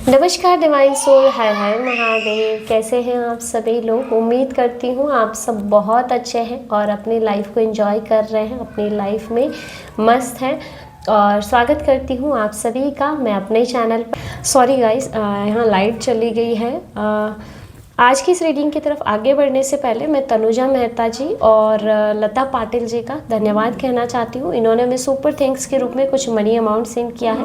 नमस्कार divine soul, हर हर महादेव। कैसे हैं आप सभी लोग? उम्मीद करती हूँ आप सब बहुत अच्छे हैं और अपनी लाइफ को एंजॉय कर रहे हैं, अपनी लाइफ में मस्त हैं। और स्वागत करती हूँ आप सभी का मैं अपने चैनल पर। सॉरी गाइस, यहाँ लाइट चली गई है। आज की इस रीडिंग की तरफ आगे बढ़ने से पहले मैं तनुजा मेहता जी और लता पाटिल जी का धन्यवाद कहना चाहती हूँ। इन्होंने हमें सुपर थैंक्स के रूप में कुछ मनी अमाउंट सेंड किया है।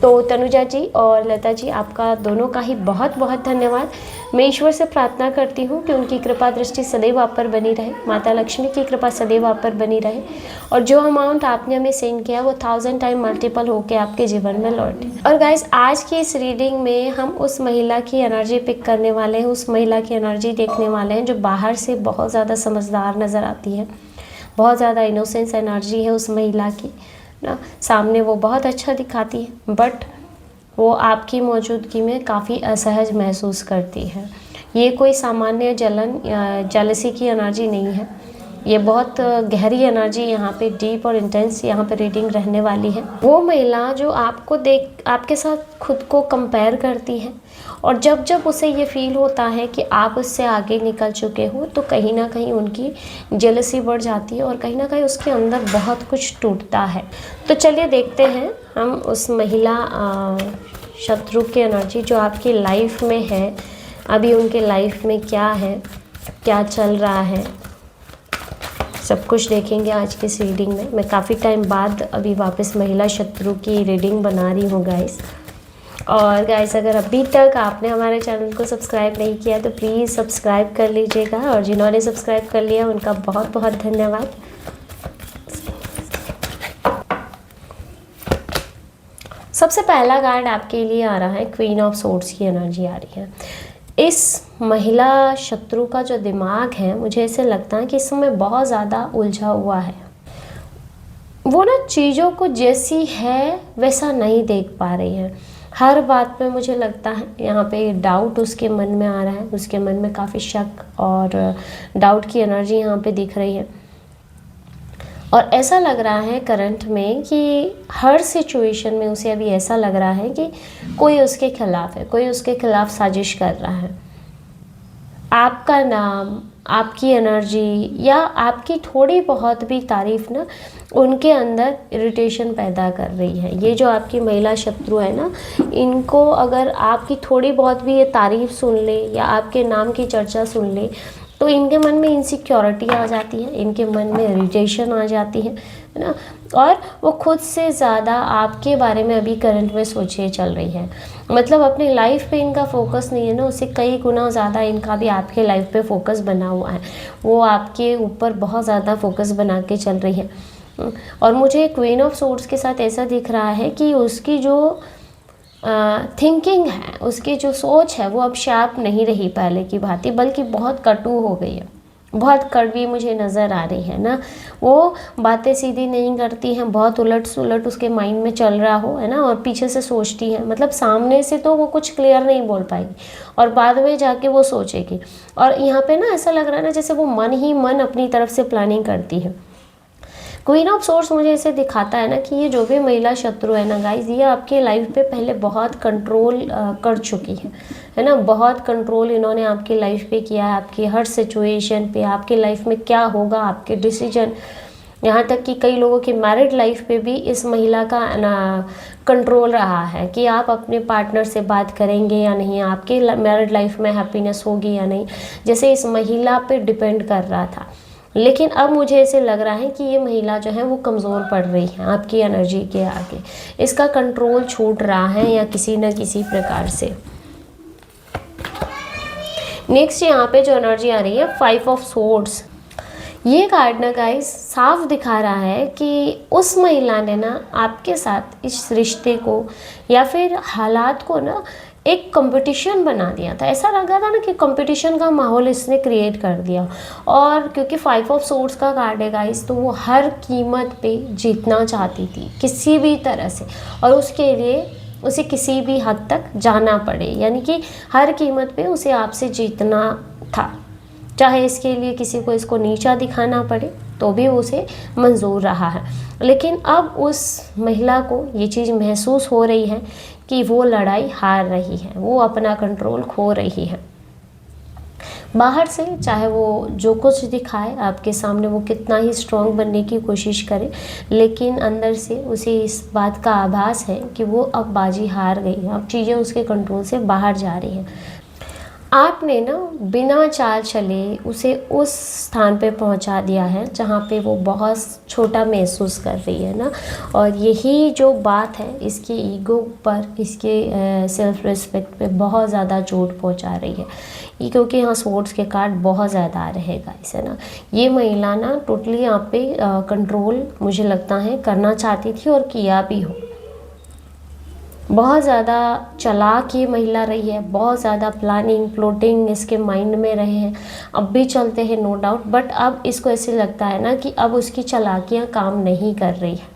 तो तनुजा जी और लता जी, आपका दोनों का ही बहुत बहुत धन्यवाद। मैं ईश्वर से प्रार्थना करती हूँ कि उनकी कृपा दृष्टि सदैव आप पर बनी रहे, माता लक्ष्मी की कृपा सदैव आप पर बनी रहे और जो अमाउंट आपने हमें सेंड किया वो 1000 टाइम मल्टीपल होकर आपके जीवन में लौटे। और गाइस, आज की इस रीडिंग में हम उस महिला की एनर्जी पिक करने वाले हैं, उस महिला की एनर्जी देखने वाले हैं जो बाहर से बहुत ज़्यादा समझदार नज़र आती है, बहुत ज़्यादा इनोसेंस एनर्जी है उस महिला की ना। सामने वो बहुत अच्छा दिखाती है बट वो आपकी मौजूदगी में काफ़ी असहज महसूस करती है। ये कोई सामान्य जलन या जेलसी की एनर्जी नहीं है, ये बहुत गहरी एनर्जी, यहाँ पे डीप और इंटेंस यहाँ पे रीडिंग रहने वाली है। वो महिला जो आपको देख आपके साथ खुद को कंपेयर करती है और जब जब उसे ये फील होता है कि आप उससे आगे निकल चुके हो तो कहीं ना कहीं उनकी जेलसी बढ़ जाती है और कहीं ना कहीं उसके अंदर बहुत कुछ टूटता है। तो चलिए देखते हैं हम उस महिला शत्रु की एनर्जी जो आपकी लाइफ में है, अभी उनके लाइफ में क्या है, क्या चल रहा है, सब कुछ देखेंगे आज की इस रीडिंग में। मैं काफ़ी टाइम बाद अभी वापस महिला शत्रु की रीडिंग बना रही हूँ गाइस। और गाइस, अगर अभी तक आपने हमारे चैनल को सब्सक्राइब नहीं किया तो प्लीज़ सब्सक्राइब कर लीजिएगा और जिन्होंने सब्सक्राइब कर लिया उनका बहुत बहुत धन्यवाद। सबसे पहला कार्ड आपके लिए आ रहा है, क्वीन ऑफ सोर्ड्स की एनर्जी आ रही है। इस महिला शत्रु का जो दिमाग है, मुझे ऐसे लगता है कि इस समय बहुत ज़्यादा उलझा हुआ है। वो ना चीज़ों को जैसी है वैसा नहीं देख पा रही है। हर बात पे मुझे लगता है यहाँ पे डाउट उसके मन में आ रहा है, उसके मन में काफ़ी शक और डाउट की एनर्जी यहाँ पे दिख रही है। और ऐसा लग रहा है करंट में कि हर सिचुएशन में उसे अभी ऐसा लग रहा है कि कोई उसके खिलाफ है, कोई उसके खिलाफ साजिश कर रहा है। आपका नाम, आपकी एनर्जी या आपकी थोड़ी बहुत भी तारीफ ना उनके अंदर इरिटेशन पैदा कर रही है। ये जो आपकी महिला शत्रु है ना, इनको अगर आपकी थोड़ी बहुत भी ये तारीफ सुन ले या आपके नाम की चर्चा सुन ले तो इनके मन में इनसिक्योरिटी आ जाती है, इनके मन में इरिटेशन आ जाती है ना। और वो खुद से ज़्यादा आपके बारे में अभी करंट में सोचे चल रही है। मतलब अपनी लाइफ पे इनका फोकस नहीं है ना, उससे कई गुना ज़्यादा इनका भी आपके लाइफ पे फोकस बना हुआ है। वो आपके ऊपर बहुत ज़्यादा फोकस बना के चल रही है। और मुझे क्वीन ऑफ सोर्ड्स के साथ ऐसा दिख रहा है कि उसकी जो थिंकिंग है, उसकी जो सोच है वो अब शार्प नहीं रही पहले की भांति, बल्कि बहुत कटु हो गई है, बहुत कड़वी मुझे नज़र आ रही है ना। वो बातें सीधी नहीं करती हैं, बहुत उलट सुलट उसके माइंड में चल रहा हो है ना, और पीछे से सोचती है। मतलब सामने से तो वो कुछ क्लियर नहीं बोल पाएगी और बाद में जाके वो सोचेगी। और यहाँ पे ना ऐसा लग रहा है ना जैसे वो मन ही मन अपनी तरफ से प्लानिंग करती है। क्वीन ऑफ सोर्ड्स मुझे ऐसे दिखाता है ना कि ये जो भी महिला शत्रु है ना गाइज, ये आपके लाइफ पे पहले बहुत कंट्रोल कर चुकी है ना। बहुत कंट्रोल इन्होंने आपकी लाइफ पे किया है, आपकी हर सिचुएशन पे, आपकी लाइफ में क्या होगा, आपके डिसीजन, यहाँ तक कि कई लोगों की मैरिड लाइफ पे भी इस महिला का कंट्रोल रहा है कि आप अपने पार्टनर से बात करेंगे या नहीं, आपके मैरिड लाइफ में हैप्पीनेस होगी या नहीं, जैसे इस महिला पे डिपेंड कर रहा था। लेकिन अब मुझे ऐसे लग रहा है कि ये महिला जो है वो कमज़ोर पड़ रही है आपकी एनर्जी के आगे, इसका कंट्रोल छूट रहा है या किसी न किसी प्रकार से। नेक्स्ट यहाँ पे जो एनर्जी आ रही है, 5 ऑफ सोर्ड्स। ये कार्ड ना गाइस साफ दिखा रहा है कि उस महिला ने ना आपके साथ इस रिश्ते को या फिर हालात को ना एक कंपटीशन बना दिया था। ऐसा लगा था ना कि कंपटीशन का माहौल इसने क्रिएट कर दिया। और क्योंकि 5 ऑफ सोर्ड्स का कार्ड है गाइस, तो वो हर कीमत पे जीतना चाहती थी किसी भी तरह से, और उसके लिए उसे किसी भी हद तक जाना पड़े, यानी कि हर कीमत पे उसे आपसे जीतना था, चाहे इसके लिए किसी को इसको नीचा दिखाना पड़े तो भी उसे मंजूर रहा है। लेकिन अब उस महिला को ये चीज़ महसूस हो रही है कि वो लड़ाई हार रही है, वो अपना कंट्रोल खो रही है। बाहर से चाहे वो जो कुछ दिखाए आपके सामने, वो कितना ही स्ट्रॉन्ग बनने की कोशिश करे, लेकिन अंदर से उसे इस बात का आभास है कि वो अब बाजी हार गई है, अब चीज़ें उसके कंट्रोल से बाहर जा रही हैं। आपने ना बिना चाल चले उसे उस स्थान पे पहुंचा दिया है जहाँ पे वो बहुत छोटा महसूस कर रही है ना। और यही जो बात है इसके ईगो पर, इसके सेल्फ रिस्पेक्ट पे बहुत ज़्यादा चोट पहुंचा रही है। ये क्योंकि यहाँ स्पोर्ट्स के कार्ड बहुत ज़्यादा आ रहे गाइस, है ना। ये महिला ना टोटली यहाँ पे कंट्रोल मुझे लगता है करना चाहती थी और किया भी हो। बहुत ज़्यादा चालाक ये महिला रही है, बहुत ज़्यादा प्लानिंग प्लॉटिंग इसके माइंड में रहे हैं, अब भी चलते हैं नो डाउट। बट अब इसको ऐसे लगता है ना कि अब उसकी चालाकियाँ काम नहीं कर रही है।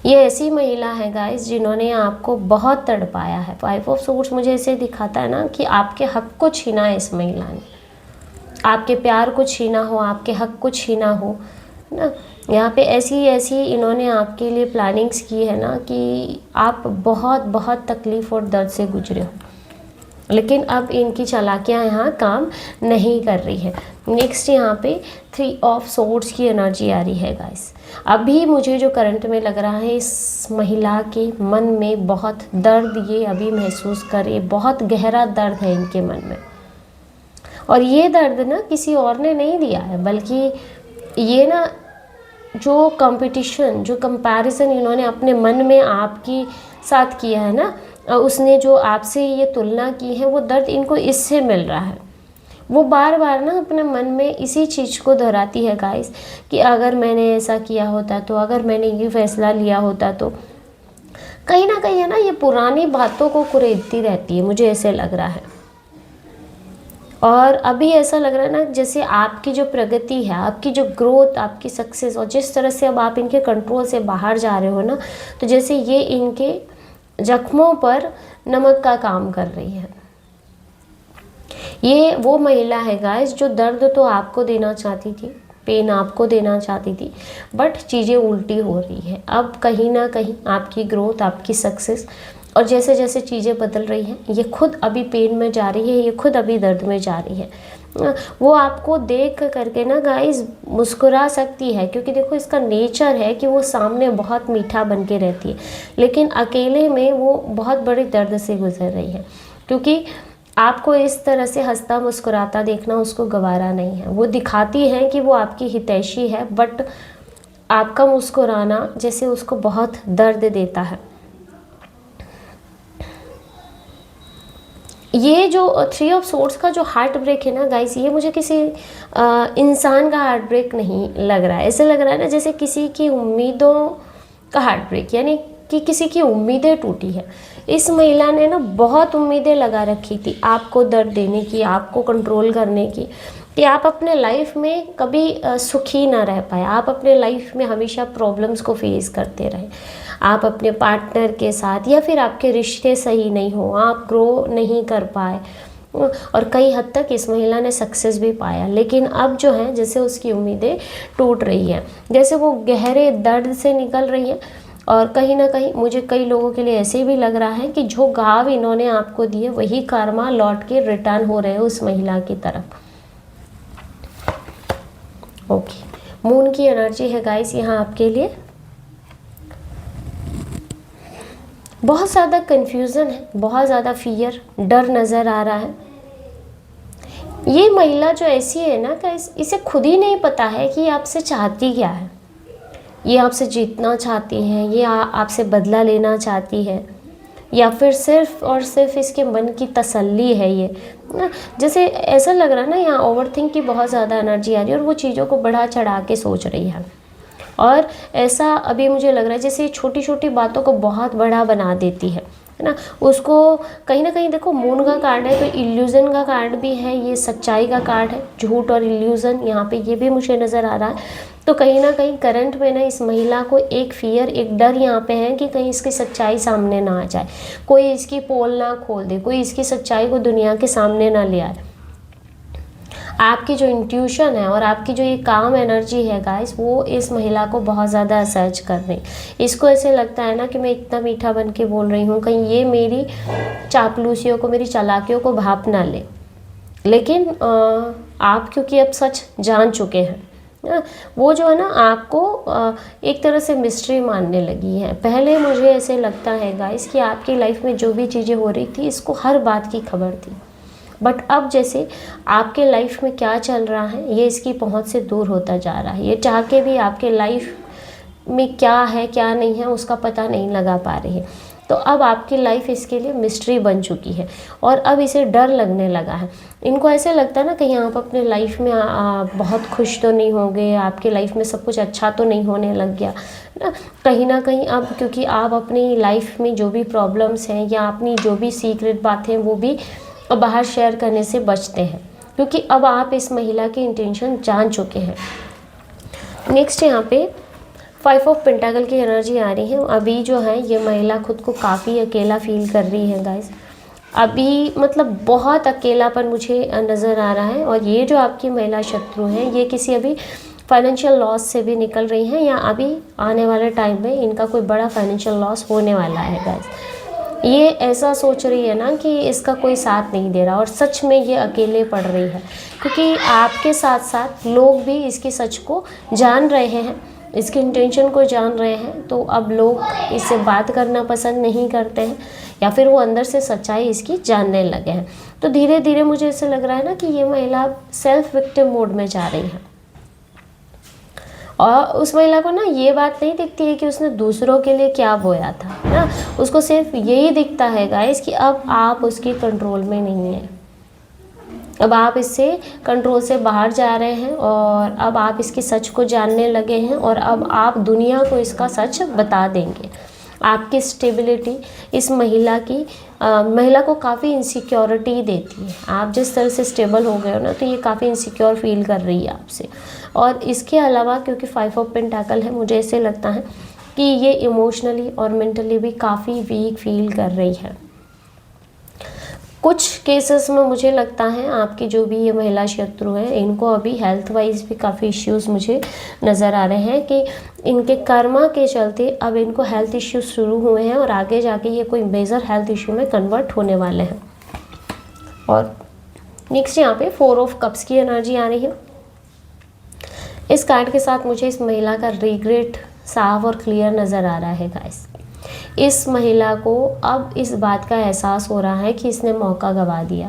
ये ऐसी महिला है गाइस जिन्होंने आपको बहुत तड़पाया है। 5 ऑफ सोर्ड्स मुझे ऐसे दिखाता है ना कि आपके हक को छीना है इस महिला ने, आपके प्यार को छीना हो, आपके हक को छीना हो ना। यहाँ पे ऐसी इन्होंने आपके लिए प्लानिंग्स की है ना कि आप बहुत बहुत तकलीफ़ और दर्द से गुजरे हो, लेकिन अब इनकी चालाकियाँ यहाँ काम नहीं कर रही है। नेक्स्ट यहाँ पे 3 ऑफ सोर्ड्स की एनर्जी आ रही है गाइस। अभी मुझे जो करंट में लग रहा है, इस महिला के मन में बहुत दर्द ये अभी महसूस कर रही है, बहुत गहरा दर्द है इनके मन में। और ये दर्द ना किसी और ने नहीं दिया है, बल्कि ये ना जो कंपटीशन, जो कंपैरिजन इन्होंने अपने मन में आपकी साथ किया है ना, उसने जो आपसे ये तुलना की है, वो दर्द इनको इससे मिल रहा है। वो बार बार ना अपने मन में इसी चीज़ को दोहराती है गाइस कि अगर मैंने ऐसा किया होता तो, अगर मैंने ये फैसला लिया होता तो। कहीं ना कहीं है ना ये पुरानी बातों को कुरेदती रहती है, मुझे ऐसे लग रहा है। और अभी ऐसा लग रहा है ना जैसे आपकी जो प्रगति है, आपकी जो ग्रोथ, आपकी सक्सेस, और जिस तरह से अब आप इनके कंट्रोल से बाहर जा रहे हो ना, तो जैसे ये इनके जख्मों पर नमक का काम कर रही है। ये वो महिला है गाइस जो दर्द तो आपको देना चाहती थी, पेन आपको देना चाहती थी, बट चीज़ें उल्टी हो रही है। अब कहीं ना कहीं आपकी ग्रोथ, आपकी सक्सेस, और जैसे जैसे चीज़ें बदल रही हैं, ये खुद अभी पेन में जा रही है, ये खुद अभी दर्द में जा रही है। वो आपको देख करके ना गाइस मुस्कुरा सकती है, क्योंकि देखो इसका नेचर है कि वो सामने बहुत मीठा बन के रहती है, लेकिन अकेले में वो बहुत बड़े दर्द से गुजर रही है। क्योंकि आपको इस तरह से हंसता मुस्कुराता देखना उसको गवारा नहीं है। वो दिखाती है कि वो आपकी हितैषी है, बट आपका मुस्कुराना जैसे उसको बहुत दर्द देता है। ये जो 3 ऑफ सोर्ड्स का जो हार्ट ब्रेक है ना गाइस, ये मुझे किसी इंसान का हार्ट ब्रेक नहीं लग रहा है। ऐसे लग रहा है ना जैसे किसी की उम्मीदों का हार्ट ब्रेक, यानी कि किसी की उम्मीदें टूटी है। इस महिला ने ना बहुत उम्मीदें लगा रखी थी आपको दर्द देने की, आपको कंट्रोल करने की, कि आप अपने लाइफ में कभी सुखी ना रह पाए, आप अपने लाइफ में हमेशा प्रॉब्लम्स को फेस करते रहे, आप अपने पार्टनर के साथ, या फिर आपके रिश्ते सही नहीं हो, आप ग्रो नहीं कर पाए। और कई हद तक इस महिला ने सक्सेस भी पाया, लेकिन अब जो है जैसे उसकी उम्मीदें टूट रही हैं, जैसे वो गहरे दर्द से निकल रही है। और कहीं ना कहीं मुझे कई लोगों के लिए ऐसे भी लग रहा है कि जो घाव इन्होंने आपको दिए वही कर्मा लौट के रिटर्न हो रहे हैं उस महिला की तरफ। ओके, मून की एनर्जी है गाइस यहाँ आपके लिए। बहुत ज़्यादा कंफ्यूजन है, बहुत ज़्यादा फियर, डर नज़र आ रहा है। ये महिला जो ऐसी है ना गाइस, इसे खुद ही नहीं पता है कि आपसे चाहती क्या है। ये आपसे जीतना चाहती है, ये आपसे बदला लेना चाहती है, या फिर सिर्फ और सिर्फ इसके मन की तसल्ली है ये ना। जैसे ऐसा लग रहा है ना यहाँ ओवरथिंक की बहुत ज़्यादा एनर्जी आ रही है और वो चीज़ों को बढ़ा चढ़ा के सोच रही है। और ऐसा अभी मुझे लग रहा है जैसे छोटी छोटी बातों को बहुत बड़ा बना देती है ना। उसको कहीं ना कहीं देखो, मून का कार्ड है तो इल्यूज़न का कार्ड भी है, ये सच्चाई का कार्ड है, झूठ और इल्यूज़न यहाँ पे ये भी मुझे नज़र आ रहा है। तो कहीं ना कहीं करंट में ना इस महिला को एक फियर, एक डर यहाँ पे है कि कहीं इसकी सच्चाई सामने ना आ जाए, कोई इसकी पोल ना खोल दे, कोई इसकी सच्चाई को दुनिया के सामने ना ले आए। आपकी जो इंट्यूशन है और आपकी जो ये काम एनर्जी है गाइस, वो इस महिला को बहुत ज़्यादा असर्च कर रही। इसको ऐसे लगता है ना कि मैं इतना मीठा बन के बोल रही हूँ, कहीं ये मेरी चापलूसियों को, मेरी चालाकियों को भाप ना ले। लेकिन आप क्योंकि अब सच जान चुके हैं ना, वो जो है ना आपको एक तरह से मिस्ट्री मानने लगी है। पहले मुझे ऐसे लगता है गाइस कि आपकी लाइफ में जो भी चीज़ें हो रही थी, इसको हर बात की खबर थी, बट अब जैसे आपके लाइफ में क्या चल रहा है ये इसकी पहुंच से दूर होता जा रहा है। ये चाह के भी आपके लाइफ में क्या है क्या नहीं है उसका पता नहीं लगा पा रही है। तो अब आपकी लाइफ इसके लिए मिस्ट्री बन चुकी है और अब इसे डर लगने लगा है। इनको ऐसे लगता है ना कहीं आप अपने लाइफ में बहुत खुश तो नहीं होंगे, आपकी लाइफ में सब कुछ अच्छा तो नहीं होने लग गया ना कहीं अब, क्योंकि आप अपनी लाइफ में जो भी प्रॉब्लम्स हैं या अपनी जो भी सीक्रेट बातें हैं वो भी बाहर शेयर करने से बचते हैं, क्योंकि अब आप इस महिला की इंटेंशन जान चुके हैं। नेक्स्ट यहाँ पे 5 ऑफ पेंटाकल की एनर्जी आ रही है। अभी जो है ये महिला खुद को काफ़ी अकेला फील कर रही है गाइस। अभी मतलब बहुत अकेलापन मुझे नज़र आ रहा है, और ये जो आपकी महिला शत्रु है ये किसी अभी फाइनेंशियल लॉस से भी निकल रही हैं, या अभी आने वाले टाइम में इनका कोई बड़ा फाइनेंशियल लॉस होने वाला है गाइस। ये ऐसा सोच रही है ना कि इसका कोई साथ नहीं दे रहा, और सच में ये अकेले पड़ रही है, क्योंकि आपके साथ साथ लोग भी इसकी सच को जान रहे हैं, इसकी इंटेंशन को जान रहे हैं। तो अब लोग इससे बात करना पसंद नहीं करते हैं, या फिर वो अंदर से सच्चाई इसकी जानने लगे हैं। तो धीरे धीरे मुझे ऐसे लग रहा है ना कि ये महिला सेल्फ विक्टिम मोड में जा रही है, और उस महिला को ना ये बात नहीं दिखती है कि उसने दूसरों के लिए क्या बोया था ना, उसको सिर्फ यही दिखता है गाइस कि अब आप उसकी कंट्रोल में नहीं है, अब आप इससे कंट्रोल से बाहर जा रहे हैं, और अब आप इसकी सच को जानने लगे हैं, और अब आप दुनिया को इसका सच बता देंगे। आपकी स्टेबिलिटी इस महिला की महिला को काफ़ी इनसिक्योरिटी देती है। आप जिस तरह से स्टेबल हो गए हो ना, तो ये काफ़ी इनसिक्योर फील कर रही है आपसे। और इसके अलावा क्योंकि 5 ऑफ पेंटाकल है, मुझे ऐसे लगता है कि ये इमोशनली और मेंटली भी काफ़ी वीक फील कर रही है। कुछ केसेस में मुझे लगता है आपकी जो भी ये महिला शत्रु है, इनको अभी हेल्थ वाइज भी काफ़ी इश्यूज़ मुझे नज़र आ रहे हैं कि इनके कर्मा के चलते अब इनको हेल्थ इश्यूज शुरू हुए हैं, और आगे जाके ये कोई मेजर हेल्थ इश्यू में कन्वर्ट होने वाले हैं। और नेक्स्ट यहाँ पे 4 ऑफ कप्स की एनर्जी आ रही है। इस कार्ड के साथ मुझे इस महिला का रिग्रेट साफ और क्लियर नज़र आ रहा है गाइस। इस महिला को अब इस बात का एहसास हो रहा है कि इसने मौका गंवा दिया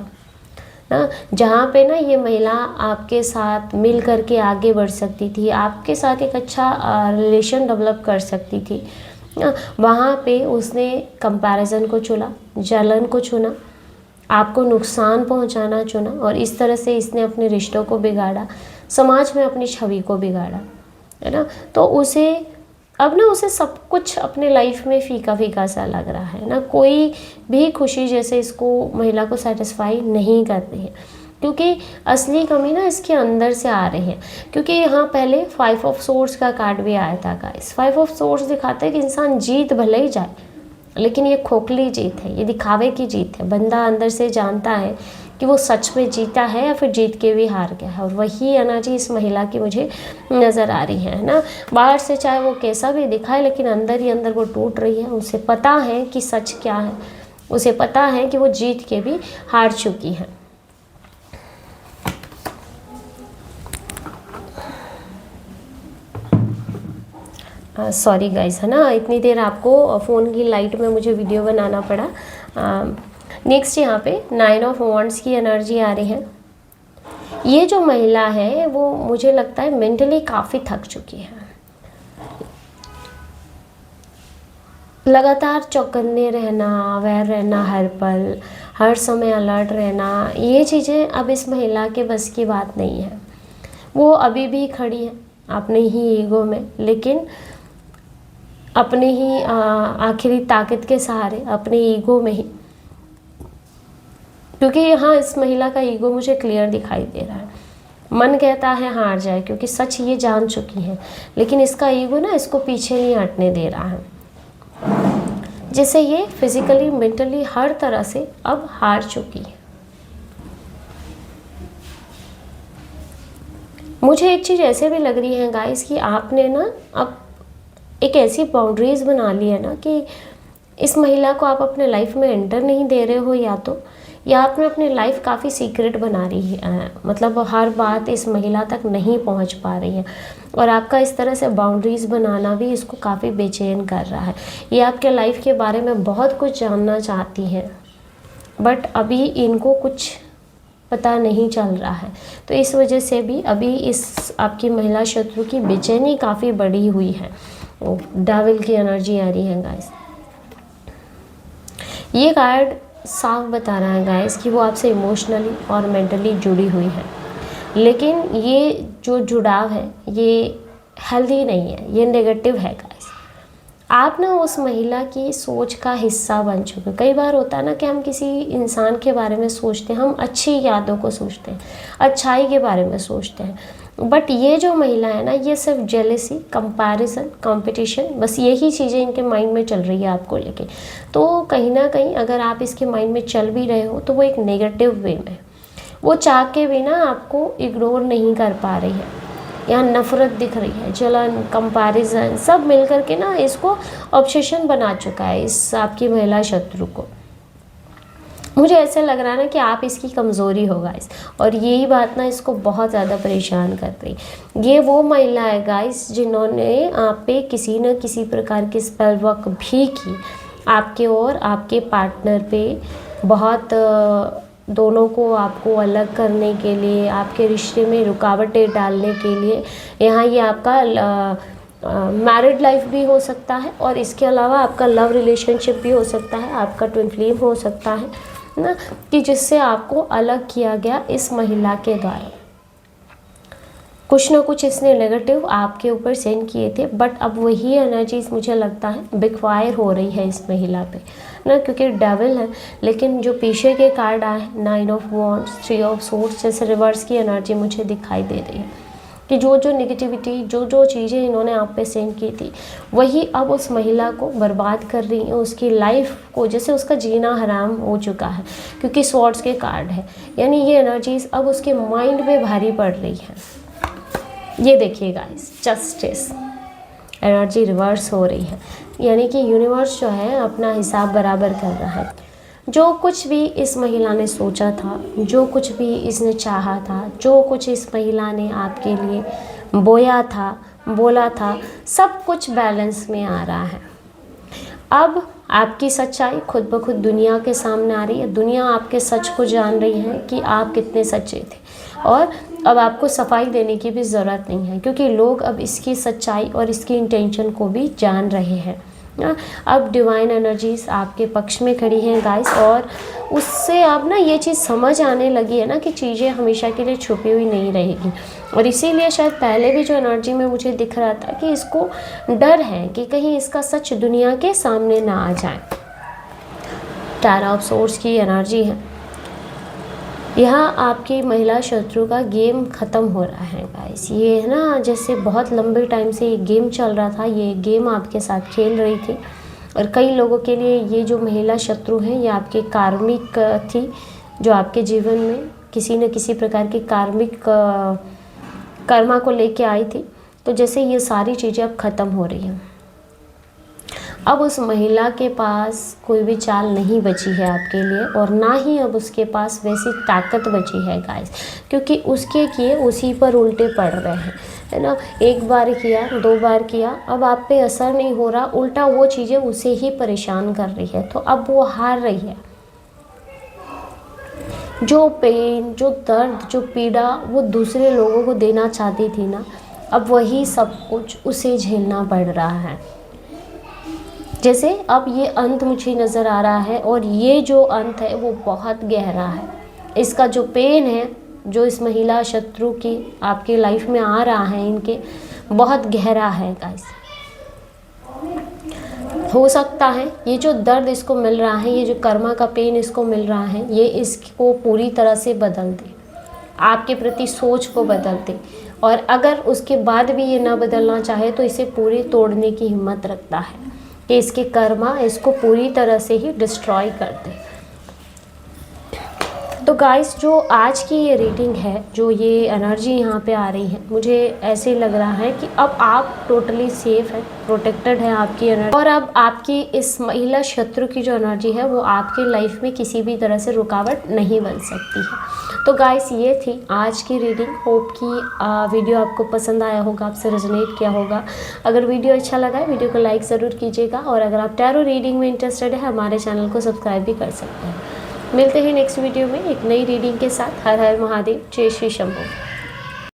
ना, जहाँ पे ना ये महिला आपके साथ मिल करके आगे बढ़ सकती थी, आपके साथ एक अच्छा रिलेशन डेवलप कर सकती थी ना, वहाँ पे उसने कंपैरिजन को चुना, जलन को चुना, आपको नुकसान पहुँचाना चुना, और इस तरह से इसने अपने रिश्तों को बिगाड़ा, समाज में अपनी छवि को बिगाड़ा, है ना। तो उसे अब ना उसे सब कुछ अपने लाइफ में फीका फीका सा लग रहा है ना, कोई भी खुशी जैसे इसको महिला को सेटिस्फाई नहीं कर रही है, क्योंकि असली कमी ना इसके अंदर से आ रही है। क्योंकि यहाँ पहले 5 ऑफ सोर्ड्स का कार्ड भी आया था गाइस। 5 ऑफ सोर्ड्स दिखाता है कि इंसान जीत भले ही जाए, लेकिन ये खोखली जीत है, ये दिखावे की जीत है। बंदा अंदर से जानता है कि वो सच में जीता है या फिर जीत के भी हार गया है, और वही एनर्जी इस महिला की मुझे नज़र आ रही है ना। बाहर से चाहे वो कैसा भी दिखाए, लेकिन अंदर ही अंदर वो टूट रही है। उसे पता है कि सच क्या है, उसे पता है कि वो जीत के भी हार चुकी है। सॉरी गाइस, है ना, इतनी देर आपको फ़ोन की लाइट में मुझे वीडियो बनाना पड़ा। नेक्स्ट यहाँ पे 9 ऑफ वॉन्ड्स की एनर्जी आ रही है। ये जो महिला है वो मुझे लगता है मेंटली काफ़ी थक चुकी है। लगातार चौकन्ने रहना, अवेयर रहना, हर पल हर समय अलर्ट रहना, ये चीज़ें अब इस महिला के बस की बात नहीं है। वो अभी भी खड़ी है अपने ही ईगो में, लेकिन अपने ही आखिरी ताकत के सहारे, अपने ईगो में ही। क्योंकि यहाँ इस महिला का ईगो मुझे क्लियर दिखाई दे रहा है। मन कहता है हार जाए, क्योंकि सच ये जान चुकी है, लेकिन इसका ईगो ना इसको पीछे नहीं हटने दे रहा है, जिससे ये फिजिकली मेंटली हर तरह से अब हार चुकी है। मुझे एक चीज़ ऐसे भी लग रही है गाइस कि आपने ना अब एक ऐसी बाउंड्रीज बना ली है ना कि इस महिला को आप अपने लाइफ में एंटर नहीं दे रहे हो, या आपने अपनी लाइफ काफ़ी सीक्रेट बना रही है, मतलब हर बात इस महिला तक नहीं पहुंच पा रही है, और आपका इस तरह से बाउंड्रीज बनाना भी इसको काफ़ी बेचैन कर रहा है। ये आपके लाइफ के बारे में बहुत कुछ जानना चाहती है, बट अभी इनको कुछ पता नहीं चल रहा है। तो इस वजह से भी अभी इस आपकी महिला शत्रु की बेचैनी काफ़ी बढ़ी हुई है। डेविल की एनर्जी आ रही है गाइस। ये कार्ड साफ बता रहा है गाइस कि वो आपसे इमोशनली और मेंटली जुड़ी हुई है, लेकिन ये जो जुड़ाव है ये हेल्दी नहीं है, ये नेगेटिव है गाइस। आप ना उस महिला की सोच का हिस्सा बन चुके। कई बार होता है ना कि हम किसी इंसान के बारे में सोचते हैं, हम अच्छी यादों को सोचते हैं, अच्छाई के बारे में सोचते हैं, बट ये जो महिला है ना, ये सिर्फ जेलेसी, कंपैरिजन, कंपटीशन, बस यही चीज़ें इनके माइंड में चल रही है आपको लेके। तो कहीं ना कहीं अगर आप इसके माइंड में चल भी रहे हो तो वो एक नेगेटिव वे में, वो चाह के भी ना आपको इग्नोर नहीं कर पा रही है। यहाँ नफ़रत दिख रही है, जलन, कंपैरिजन, सब मिलकर के ना इसको ऑब्सेशन बना चुका है इस आपकी महिला शत्रु को। मुझे ऐसे लग रहा है ना कि आप इसकी कमज़ोरी हो गाइस, और यही बात ना इसको बहुत ज़्यादा परेशान कर रही। ये वो महिला है गाइस जिन्होंने आप पे किसी न किसी प्रकार की स्पेल वर्क भी की, आपके और आपके पार्टनर पे बहुत दोनों को आपको अलग करने के लिए, आपके रिश्ते में रुकावटें डालने के लिए। यहाँ ये आपका मैरिड लाइफ भी हो सकता है, और इसके अलावा आपका लव रिलेशनशिप भी हो सकता है, आपका ट्विन फ्लेम हो सकता है ना, कि जिससे आपको अलग किया गया इस महिला के द्वारा। कुछ ना कुछ इसने नेगेटिव आपके ऊपर सेंड किए थे, बट अब वही एनर्जीज मुझे लगता है बिकवायर हो रही है इस महिला पे ना, क्योंकि डेविल है। लेकिन जो पीछे के कार्ड आए, 9 ऑफ वॉन्ड्स, 3 ऑफ सोर्ड्स जैसे रिवर्स की एनर्जी मुझे दिखाई दे रही है कि जो नेगेटिविटी, जो चीज़ें इन्होंने आप पे सेंड की थी, वही अब उस महिला को बर्बाद कर रही है, उसकी लाइफ को, जैसे उसका जीना हराम हो चुका है, क्योंकि स्वॉर्ड्स के कार्ड है। यानी ये एनर्जीज अब उसके माइंड पे भारी पड़ रही है। ये देखिए गाइस, जस्टिस एनर्जी रिवर्स हो रही है, यानी कि यूनिवर्स जो है अपना हिसाब बराबर कर रहा है। जो कुछ भी इस महिला ने सोचा था, जो कुछ भी इसने चाहा था, जो कुछ इस महिला ने आपके लिए बोया था, बोला था, सब कुछ बैलेंस में आ रहा है। अब आपकी सच्चाई खुद ब खुद दुनिया के सामने आ रही है। दुनिया आपके सच को जान रही है कि आप कितने सच्चे थे, और अब आपको सफाई देने की भी ज़रूरत नहीं है, क्योंकि लोग अब इसकी सच्चाई और इसकी इंटेंशन को भी जान रहे हैं। अब डिवाइन एनर्जीज आपके पक्ष में खड़ी हैं गाइस, और उससे अब ना ये चीज़ समझ आने लगी है ना कि चीज़ें हमेशा के लिए छुपी हुई नहीं रहेगी। और इसीलिए शायद पहले भी जो एनर्जी में मुझे दिख रहा था कि इसको डर है कि कहीं इसका सच दुनिया के सामने ना आ जाए। 10 ऑफ सोर्ड्स की एनर्जी है। यहाँ आपकी महिला शत्रु का गेम ख़त्म हो रहा है गाइस। ये है ना, जैसे बहुत लंबे टाइम से ये गेम चल रहा था, ये गेम आपके साथ खेल रही थी, और कई लोगों के लिए ये जो महिला शत्रु है ये आपके कार्मिक थी, जो आपके जीवन में किसी न किसी प्रकार की कार्मिक कर्मा को लेके आई थी। तो जैसे ये सारी चीज़ें अब ख़त्म हो रही हैं। अब उस महिला के पास कोई भी चाल नहीं बची है आपके लिए, और ना ही अब उसके पास वैसी ताकत बची है गाइस, क्योंकि उसके किए उसी पर उल्टे पड़ रहे हैं, है ना। एक बार किया, 2 बार किया, अब आप पे असर नहीं हो रहा, उल्टा वो चीज़ें उसे ही परेशान कर रही है। तो अब वो हार रही है। जो पेन, जो दर्द, जो पीड़ा वो दूसरे लोगों को देना चाहती थी ना, अब वही सब कुछ उसे झेलना पड़ रहा है। जैसे अब ये अंत मुझे नज़र आ रहा है, और ये जो अंत है वो बहुत गहरा है। इसका जो पेन है, जो इस महिला शत्रु की आपकी लाइफ में आ रहा है, इनके बहुत गहरा है गाइस। हो सकता है ये जो दर्द इसको मिल रहा है, ये जो कर्मा का पेन इसको मिल रहा है, ये इसको पूरी तरह से बदल दे, आपके प्रति सोच को बदल दे। और अगर उसके बाद भी ये ना बदलना चाहे तो इसे पूरी तोड़ने की हिम्मत रखता है कि इसके कर्मा इसको पूरी तरह से ही डिस्ट्रॉय कर दे। तो गाइस जो आज की ये रीडिंग है, जो ये एनर्जी यहाँ पे आ रही है, मुझे ऐसे लग रहा है कि अब आप टोटली सेफ है, प्रोटेक्टेड है आपकी एनर्जी, और अब आपकी इस महिला शत्रु की जो एनर्जी है वो आपकी लाइफ में किसी भी तरह से रुकावट नहीं बन सकती है। तो गाइस ये थी आज की रीडिंग। होप कि वीडियो आपको पसंद आया होगा, आपसे रेजोनेट किया होगा। अगर वीडियो अच्छा लगा है वीडियो को लाइक ज़रूर कीजिएगा, और अगर आप टैरो रीडिंग में इंटरेस्टेड है हमारे चैनल को सब्सक्राइब भी कर सकते हैं। मिलते हैं नेक्स्ट वीडियो में एक नई रीडिंग के साथ। हर हर महादेव, जय श्री शंभू।